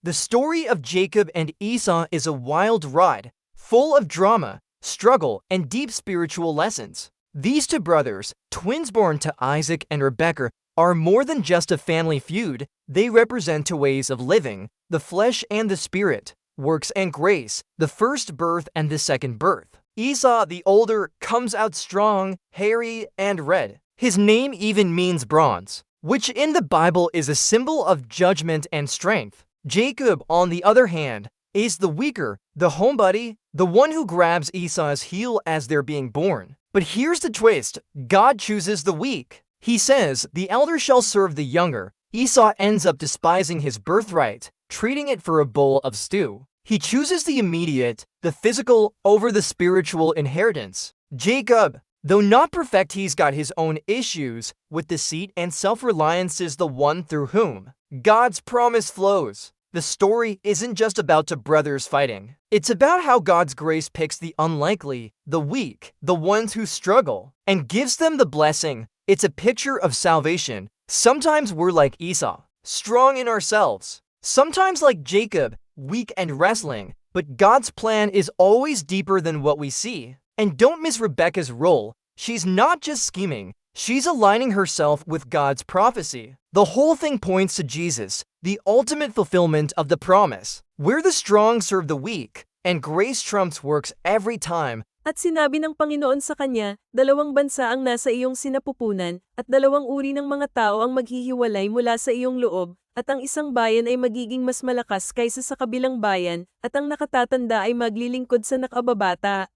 The story of Jacob and Esau is a wild ride, full of drama, struggle, and deep spiritual lessons. These two brothers, twins born to Isaac and Rebekah, are more than just a family feud. They represent two ways of living, the flesh and the spirit, works and grace, the first birth and the second birth. Esau, the older, comes out strong, hairy, and red. His name even means bronze, which in the Bible is a symbol of judgment and strength. Jacob, on the other hand, is the weaker, the homebody, the one who grabs Esau's heel as they're being born. But here's the twist: God chooses the weak. He says, "The elder shall serve the younger." Esau ends up despising his birthright, treating it for a bowl of stew. He chooses the immediate, the physical, over the spiritual inheritance. Jacob, though not perfect, he's got his own issues with deceit and self-reliance, is the one through whom God's promise flows. The story isn't just about two brothers fighting. It's about how God's grace picks the unlikely, the weak, the ones who struggle, and gives them the blessing. It's a picture of salvation. Sometimes we're like Esau, strong in ourselves. Sometimes like Jacob, weak and wrestling. But God's plan is always deeper than what we see. And don't miss Rebekah's role. She's not just scheming. She's aligning herself with God's prophecy. The whole thing points to Jesus, the ultimate fulfillment of the promise, where the strong serve the weak, and grace trumps works every time. At sinabi ng Panginoon sa kanya, dalawang bansa ang nasa iyong sinapupunan, at dalawang uri ng mga tao ang maghihiwalay mula sa iyong loob, at ang isang bayan ay magiging mas malakas kaysa sa kabilang bayan, at ang nakatatanda ay maglilingkod sa nakababata.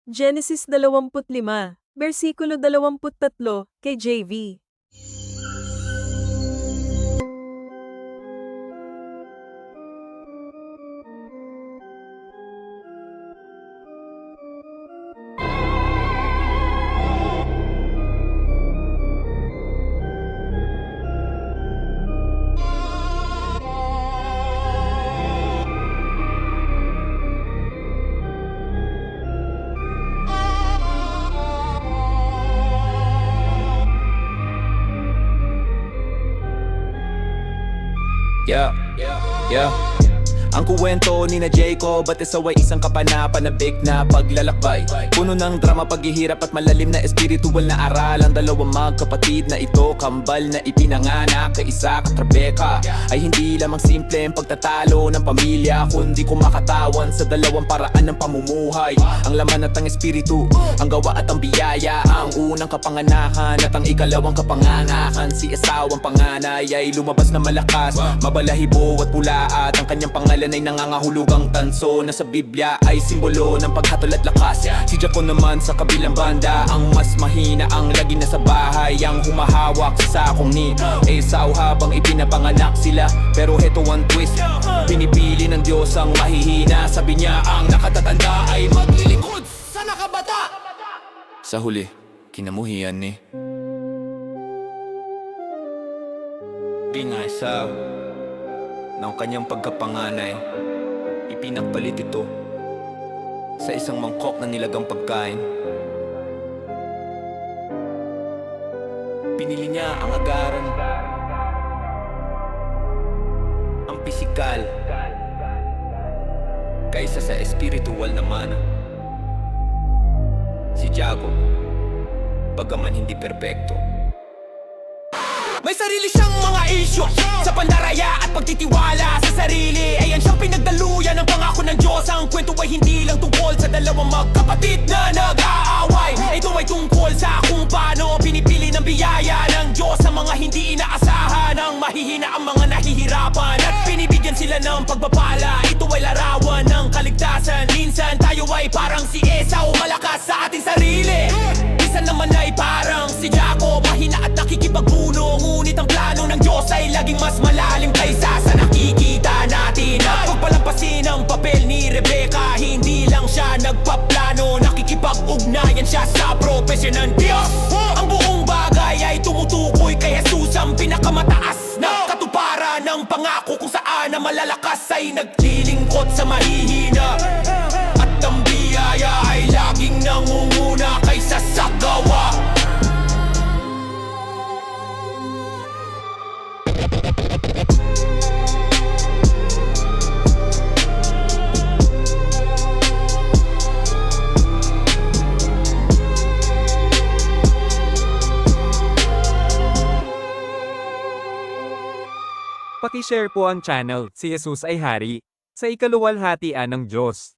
Genesis 25, versikulo 23, KJV. Yeah. Ang kuwento ni na Jacob at Esau ay isang kapanapanabik na paglalakbay, puno ng drama, paghihirap at malalim na espiritual na aral. Ang dalawang magkapatid na ito, kambal na ipinanganak kay Isaac at Rebekah, ay hindi lamang simpleng pagtatalo ng pamilya, kundi kumakatawan sa dalawang paraan ng pamumuhay. Ang laman at ang espiritu, ang gawa at ang biyaya, ang unang kapanganakan at ang ikalawang kapanganakan. Si Esau ang panganay ay lumabas na malakas, mabalahibo at pula, at ang kanyang pangalan ay nangangahulugang tanso na sa Biblia ay simbolo ng paghatol at lakas. Si Jacob naman sa kabilang banda, ang mas mahina, ang lagi nasa bahay, ang humahawak sa sakong ni Esau habang ipinapanganak sila. Pero heto ang twist, pinipili ng Diyos ang mahihina. Sabi niya ang nakatatanda ay maglilingkod sa nakabata. Sa huli, kinamuhian ni Esau ng kanyang pagkapanganay, ipinagpalit ito sa isang mangkok na nilagang pagkain. Pinili niya ang agaran, ang pisikal, kaysa sa espiritual na mana. Si Jacob, bagaman hindi perpekto, may sarili siyang mga isyu sa pandaraya at pagtitiwala sa sarili. Ayan siyang pinagdaluyan ng pangako ng Diyos. Ang kwento ay hindi lang tungkol sa dalawang magkapatid na nag-aaway. Ito ay tungkol sa kung paano pinipili ng biyaya ng Diyos ang mga hindi inaasahan, ang mahihina, ang mga nahihirapan, at binibigyan sila ng pagpapala. Ito ay larawan ng kaligtasan. Minsan tayo ay parang si Esau, malakas sa ating sarili. Minsan naman ay parang si Jacob, mahina at nakikipagpuno. Ngunit ang plano ng Diyos ay laging mas malalim kaysa sa nakikita natin. At pagpalampasin ang papel ni Rebekah, hindi lang siya nagpaplano, nakikipag-ugnayan siya sa propesyon ng Diyos. Ang buong bagay ay tumutukoy kay Jesus, ang pinakamataas na katuparan ng pangako, kung saan ang malalakas ay naglilingkod sa mahihina. At ang biyaya ay laging nangunguna kaysa sa gawa. Paki-share po ang channel, si Jesus ay Hari, sa ikaluwalhatian ng Diyos.